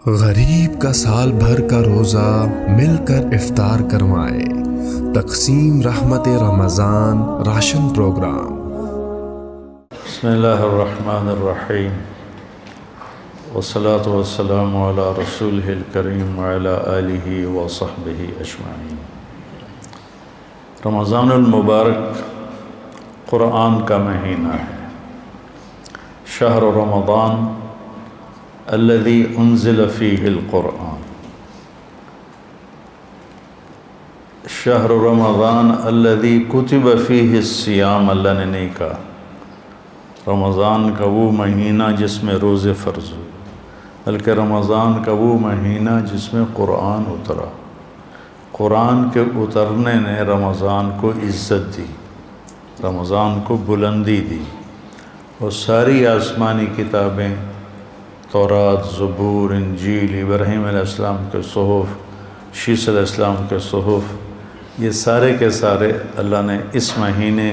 غریب کا سال بھر کا روزہ مل کر افطار کروائے، تقسیم رحمت رمضان راشن پروگرام۔ بسم اللہ الرحمن الرحیم، والصلاة والسلام علی رسولہ الکریم وعلی آلہ وصحبہ اجمعین۔ رمضان المبارک قرآن کا مہینہ ہے۔ شہر رمضان الذی انزل فیہ القرآن، شہر رمضان الذی کتب فیہ الصیام، اللہ نے نہیں کہا رمضان کا وہ مہینہ جس میں روزے فرض ہوئے، بلکہ رمضان کا وہ مہینہ جس میں قرآن اترا۔ قرآن کے اترنے نے رمضان کو عزت دی، رمضان کو بلندی دی، اور ساری آسمانی کتابیں، تورات، زبور، انجیل، ابراہیم علیہ السلام کے صحف، شیس علیہ السلام کے صحف، یہ سارے کے سارے اللہ نے اس مہینے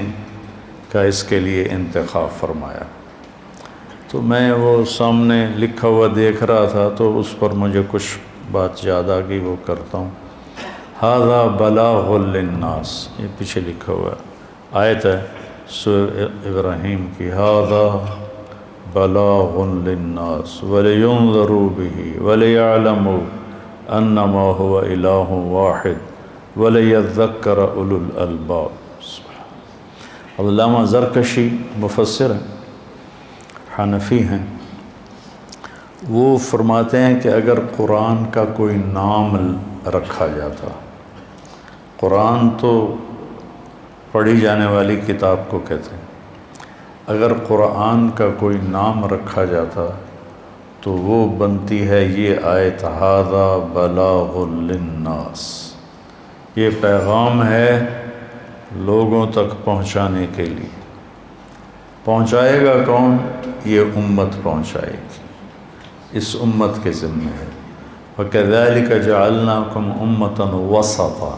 کا اس کے لیے انتخاب فرمایا۔ تو میں وہ سامنے لکھا ہوا دیکھ رہا تھا تو اس پر مجھے کچھ بات یاد آ گئی، وہ کرتا ہوں۔ ھذا بلاغ للناس، یہ پیچھے لکھا ہوا ہے، آیت ہے سورہ ابراہیم کی، ھذا بلاغ للناس ولینذروا بہ ولیعلموا انما هو الہ واحد ولیذکر اولو الالباب۔ علامہ زرکشی مفسر ہیں، حنفی ہیں، وہ فرماتے ہیں کہ اگر قرآن کا کوئی نام رکھا جاتا، قرآن تو پڑھی جانے والی کتاب کو کہتے ہیں، اگر قرآن کا کوئی نام رکھا جاتا تو وہ بنتی ہے یہ آیت، ھذا بلاغ للناس، یہ پیغام ہے لوگوں تک پہنچانے کے لیے۔ پہنچائے گا کون؟ یہ امت پہنچائے گی، اس امت کے ذمہ ہے۔ وَكَذَلِكَ جَعَلْنَاكُمْ أُمَّةً وَسَطًا،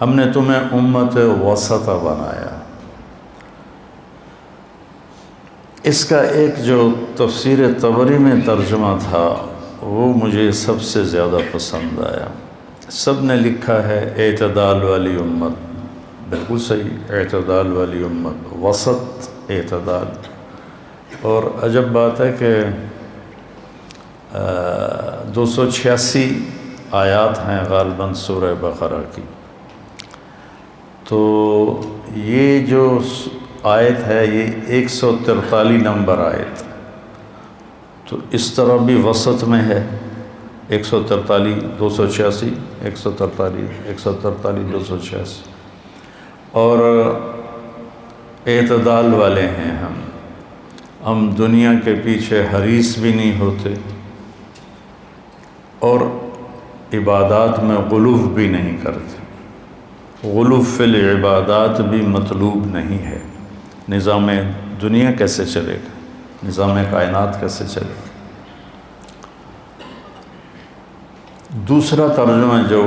ہم نے تمہیں امت وسطا بنایا۔ اس کا ایک جو تفسیر طبری میں ترجمہ تھا وہ مجھے سب سے زیادہ پسند آیا۔ سب نے لکھا ہے اعتدال والی امت، بالکل صحیح، اعتدال والی امت، وسط، اعتدال۔ اور عجب بات ہے کہ 286 آیات ہیں غالباً سورہ بقرہ کی، تو یہ جو آیت ہے یہ 143 نمبر آیت، تو اس طرح بھی وسط میں ہے، 143 286 143 143 286، اور اعتدال والے ہیں ہم دنیا کے پیچھے حریص بھی نہیں ہوتے، اور عبادات میں غلو بھی نہیں کرتے۔ غلو فی العبادات بھی مطلوب نہیں ہے۔ نظام دنیا کیسے چلے گا؟ نظام کائنات کیسے چلے گا؟ دوسرا ترجمہ جو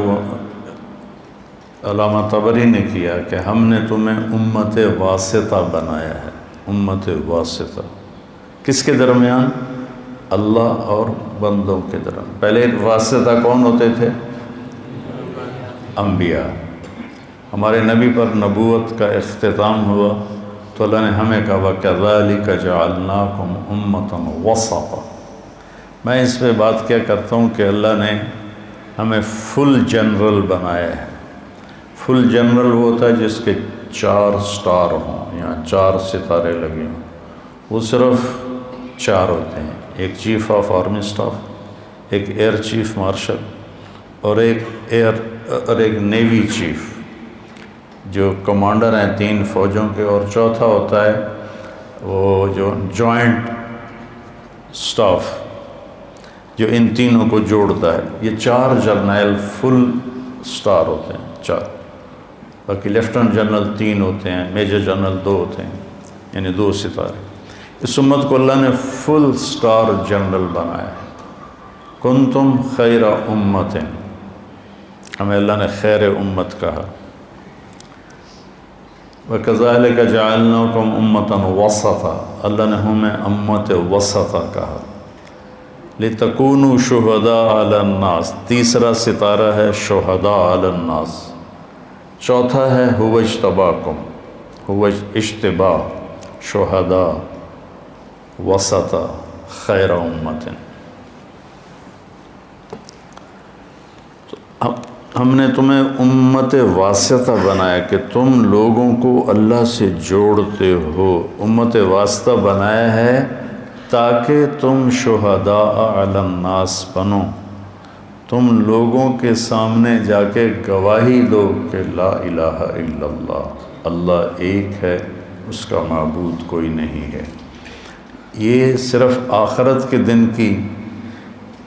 علامہ طبری نے کیا کہ ہم نے تمہیں امت واسطہ بنایا ہے، امت واسطہ، کس کے درمیان؟ اللہ اور بندوں کے درمیان۔ پہلے واسطہ کون ہوتے تھے؟ انبیاء۔ ہمارے نبی پر نبوت کا اختتام ہوا تو اللہ نے ہمیں کہا وَكَذَلِكَ جَعَلْنَاكُمْ أُمَّةً وَسَطًا۔ میں اس پہ بات کیا کرتا ہوں کہ اللہ نے ہمیں فل جنرل بنایا ہے۔ فل جنرل وہ ہوتا ہے جس کے 4 سٹار ہوں یا 4 ستارے لگے ہوں، وہ صرف 4 ہوتے ہیں، ایک چیف آف آرمی سٹاف، ایک ایئر چیف مارشل، اور ایک نیوی چیف جو کمانڈر ہیں 3 فوجوں کے، اور چوتھا ہوتا ہے وہ جو جوائنٹ سٹاف جو ان تینوں کو جوڑتا ہے۔ یہ 4 جرنیل فل سٹار ہوتے ہیں، 4، باقی لیفٹنٹ جنرل 3 ہوتے ہیں، میجر جنرل 2 ہوتے ہیں، یعنی 2 ستارے۔ اس امت کو اللہ نے فل سٹار جنرل بنایا ہے۔ کنتم خیر امت، ہمیں اللہ نے خیر امت کہا۔ وَكَذَلِكَ جَعَلْنَاكُمْ أُمَّةً وَسَطًا، اللہ نے ہمیں امت وسطا کہا۔ لِتَكُونُوا شُهَدَاءَ عَلَى النَّاسِ، تیسرا ستارہ ہے شہداء علی الناس، چوتھا ہے هُوَ اجْتَبَاكُمْ، هُوَ اجتباء، شہداء، وسط، خیر امت۔ ہم نے تمہیں امت واسطہ بنایا کہ تم لوگوں کو اللہ سے جوڑتے ہو، امت واسطہ بنایا ہے تاکہ تم شہداء علی الناس بنو، تم لوگوں کے سامنے جا کے گواہی دو کہ لا الہ الا اللہ، اللہ ایک ہے، اس کا معبود کوئی نہیں ہے۔ یہ صرف آخرت کے دن کی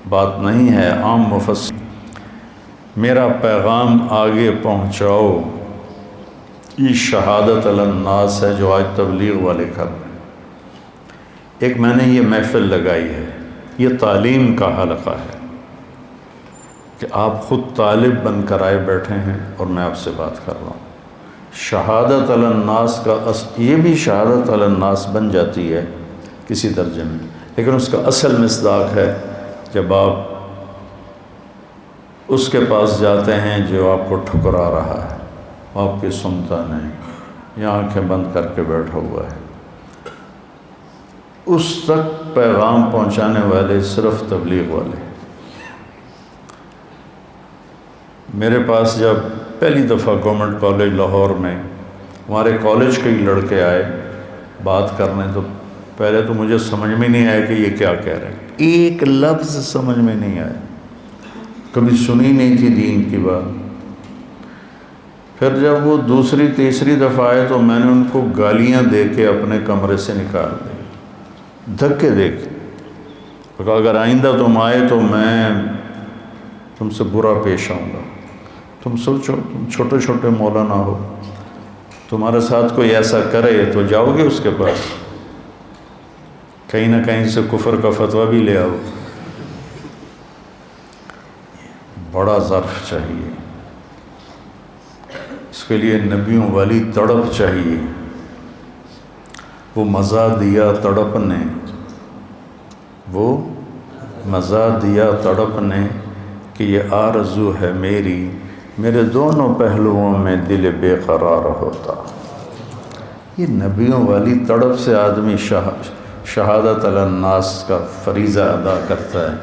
بات نہیں ہے، عام مفسر میرا پیغام آگے پہنچاؤ، یہ شہادت علی الناس ہے جو آج تبلیغ والے کر رہے ہیں۔ ایک میں نے یہ محفل لگائی ہے، یہ تعلیم کا حلقہ ہے کہ آپ خود طالب بن کر آئے بیٹھے ہیں اور میں آپ سے بات کر رہا ہوں۔ شہادت علی الناس کا یہ بھی شہادت علی الناس بن جاتی ہے کسی درجے میں، لیکن اس کا اصل مصداق ہے جب آپ اس کے پاس جاتے ہیں جو آپ کو ٹھکرا رہا ہے، آپ کی سنتا نہیں، یا آنکھیں بند کر کے بیٹھا ہوا ہے، اس تک پیغام پہنچانے والے صرف تبلیغ والے۔ میرے پاس جب پہلی دفعہ گورنمنٹ کالج لاہور میں ہمارے کالج کے ہی لڑکے آئے بات کرنے، تو پہلے تو مجھے سمجھ میں نہیں آیا کہ یہ کیا کہہ رہے ہیں، ایک لفظ سمجھ میں نہیں آیا، کبھی سنی نہیں تھی دین کی بات۔ پھر جب وہ دوسری تیسری دفعہ آئے تو میں نے ان کو گالیاں دے کے اپنے کمرے سے نکال دی، دھکے دے کے، کہا اگر آئندہ تم آئے تو میں تم سے برا پیش آؤں گا۔ تم سوچو، تم چھوٹے چھوٹے مولانا ہو، تمہارے ساتھ کوئی ایسا کرے تو جاؤ گے اس کے پاس، کہیں نہ کہیں سے کفر کا فتویٰ بھی لے آؤ۔ بڑا ظرف چاہیے، اس کے لیے نبیوں والی تڑپ چاہیے۔ وہ مزہ دیا تڑپ نے، وہ مزہ دیا تڑپ نے کہ یہ آرزو ہے میری، میرے دونوں پہلوؤں میں دل بے قرار ہوتا۔ یہ نبیوں والی تڑپ سے آدمی شہادت علی الناس کا فریضہ ادا کرتا ہے۔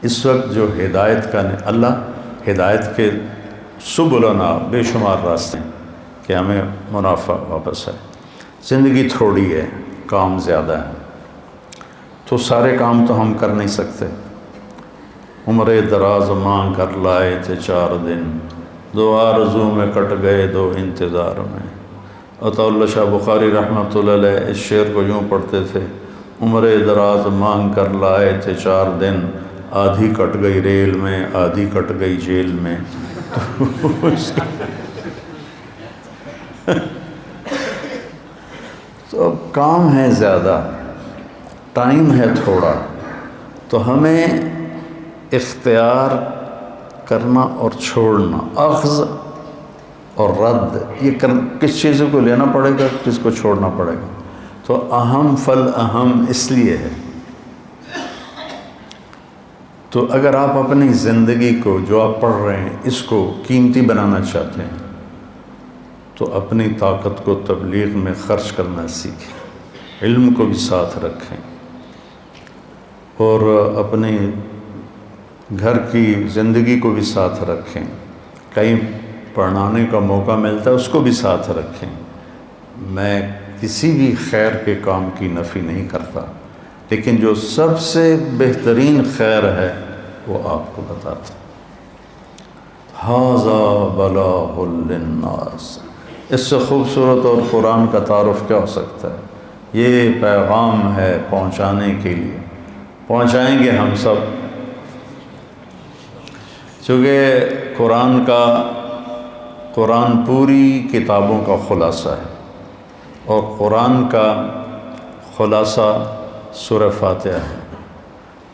اس وقت جو ہدایت کا اللہ ہدایت کے سبلنا بے شمار راستے ہیں کہ ہمیں منافع واپس ہے، زندگی تھوڑی ہے، کام زیادہ ہے، تو سارے کام تو ہم کر نہیں سکتے۔ عمر دراز مانگ کر لائے تھے 4 دن، 2 آرزو میں کٹ گئے 2 انتظار میں۔ عطا اللہ شاہ بخاری رحمۃ اللہ علیہ اس شعر کو یوں پڑھتے تھے، عمر دراز مانگ کر لائے تھے 4 دن، آدھی کٹ گئی ریل میں، آدھی کٹ گئی جیل میں۔ تو اب کام ہے زیادہ، ٹائم ہے تھوڑا، تو ہمیں اختیار کرنا اور چھوڑنا، اخذ اور رد، یہ کس چیزوں کو لینا پڑے گا، کس کو چھوڑنا پڑے گا۔ تو اہم فل اہم اس لیے ہے۔ تو اگر آپ اپنی زندگی کو جو آپ پڑھ رہے ہیں اس کو قیمتی بنانا چاہتے ہیں تو اپنی طاقت کو تبلیغ میں خرچ کرنا سیکھیں، علم کو بھی ساتھ رکھیں، اور اپنی گھر کی زندگی کو بھی ساتھ رکھیں، کہیں پڑھانے کا موقع ملتا ہے اس کو بھی ساتھ رکھیں۔ میں کسی بھی خیر کے کام کی نفی نہیں کرتا، لیکن جو سب سے بہترین خیر ہے وہ آپ کو بتاتا۔ ھذا بلاغ للناس، اس سے خوبصورت اور قرآن کا تعارف کیا ہو سکتا ہے؟ یہ پیغام ہے پہنچانے کے لیے، پہنچائیں گے ہم سب، چونکہ قرآن پوری کتابوں کا خلاصہ ہے، اور قرآن کا خلاصہ سورہ فاتحہ ہے،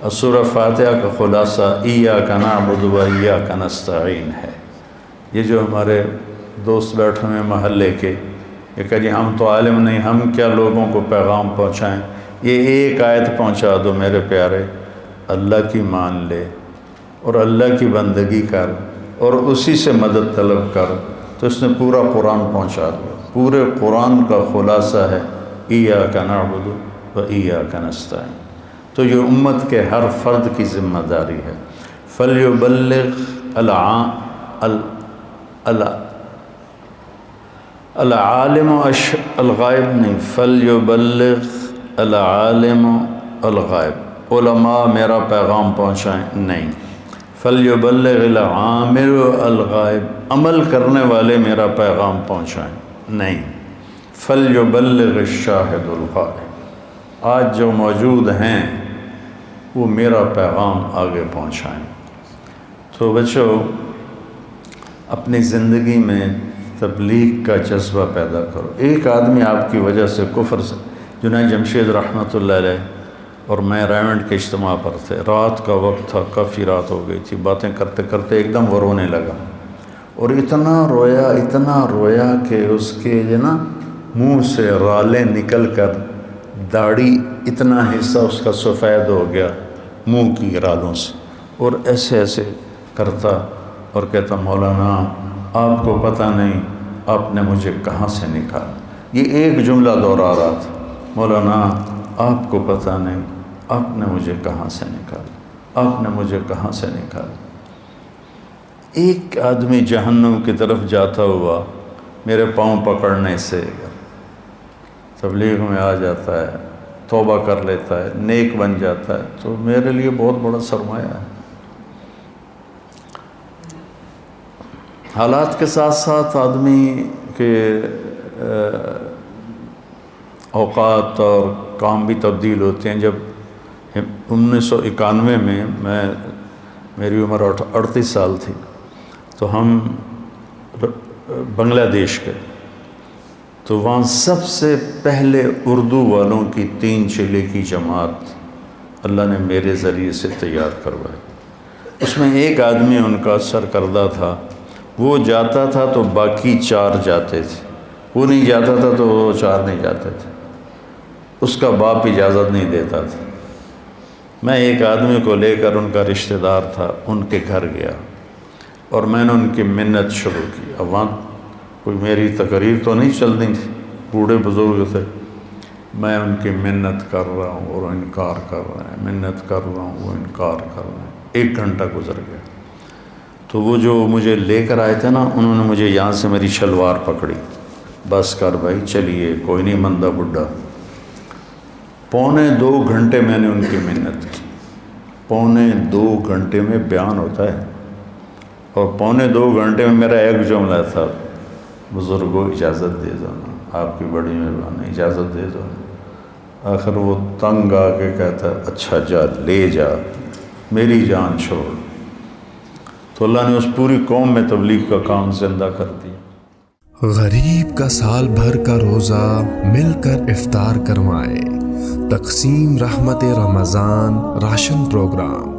اور سورہ فاتحہ کا خلاصہ ایاک نعبد و ایاک نستعین ہے۔ یہ جو ہمارے دوست بیٹھے ہیں محلے کے، یہ کہ جی ہم تو عالم نہیں، ہم کیا لوگوں کو پیغام پہنچائیں، یہ ایک آیت پہنچا دو میرے پیارے، اللہ کی مان لے اور اللہ کی بندگی کر اور اسی سے مدد طلب کر، تو اس نے پورا قرآن پہنچا دیا۔ پورے قرآن کا خلاصہ ہے ایاک نعبد و ایاک نستعین۔ تو یہ امت کے ہر فرد کی ذمہ داری ہے۔ فلیبلغ العالم الغائب نہیں، فلیبلغ العالم الغائب، علماء میرا پیغام پہنچائیں نہیں، فلیبلغ العامل الغائب، عمل کرنے والے میرا پیغام پہنچائیں نہیں، فلیبلغ الشاہد الغائب، آج جو موجود ہیں وہ میرا پیغام آگے پہنچائیں۔ تو بچوں، اپنی زندگی میں تبلیغ کا جذبہ پیدا کرو۔ ایک آدمی آپ کی وجہ سے کفر سے، جنید جمشید رحمۃ اللہ علیہ اور میں ریونڈ کے اجتماع پر تھے، رات کا وقت تھا، کافی رات ہو گئی تھی، باتیں کرتے کرتے ایک دم وہ رونے لگا اور اتنا رویا کہ اس کے منہ سے رالیں نکل کر داڑھی اتنا حصہ اس کا سفید ہو گیا منہ کی رالوں سے، اور ایسے ایسے کرتا اور کہتا مولانا آپ کو پتہ نہیں آپ نے مجھے کہاں سے نکالا۔ یہ ایک جملہ دہرا رہا تھا، مولانا آپ کو پتہ نہیں آپ نے مجھے کہاں سے نکالا، آپ نے مجھے کہاں سے نکالا۔ ایک آدمی جہنم کی طرف جاتا ہوا میرے پاؤں پکڑنے سے تبلیغ میں آ جاتا ہے، توبہ کر لیتا ہے، نیک بن جاتا ہے، تو میرے لیے بہت بڑا سرمایہ ہے۔ حالات کے ساتھ ساتھ آدمی کے اوقات اور کام بھی تبدیل ہوتے ہیں۔ جب 1991 میں میری عمر 38 سال تھی تو ہم بنگلہ دیش گئے، تو وہاں سب سے پہلے اردو والوں کی 3 چیلے کی جماعت اللہ نے میرے ذریعے سے تیار کروائی۔ اس میں ایک آدمی ان کا سرکردہ تھا، وہ جاتا تھا تو باقی 4 جاتے تھے، وہ نہیں جاتا تھا تو وہ 4 نہیں جاتے تھے، اس کا باپ اجازت نہیں دیتا تھا۔ میں ایک آدمی کو لے کر، ان کا رشتہ دار تھا، ان کے گھر گیا اور میں نے ان کی منت شروع کی۔ اب وہاں کوئی میری تقریر تو نہیں چلنی تھی، بوڑھے بزرگ تھے، میں ان کی منت کر رہا ہوں اور انکار کر رہے ہیں، منت کر رہا ہوں وہ انکار کر رہے ہیں۔ 1 گھنٹہ گزر گیا تو وہ جو مجھے لے کر آئے تھے نا، انہوں نے مجھے یہاں سے میری شلوار پکڑی، بس کر بھائی چلیے، کوئی نہیں مندہ بڈھا۔ 2.25 گھنٹے میں نے ان کی منت کی، 2.25 گھنٹے میں بیان ہوتا ہے، اور 2.25 گھنٹے میں میرا ایک جملہ تھا، بزرگوں اجازت دے دو نا، آپ کی بڑی مہربانی، اجازت دے دو نا۔ آخر وہ تنگ آ کے کہتا اچھا جا لے جا، میری جان چھوڑ۔ تو اللہ نے اس پوری قوم میں تبلیغ کا کام زندہ کر دیا۔ غریب کا سال بھر کا روزہ مل کر افطار کروائے، تقسیم رحمت رمضان راشن پروگرام۔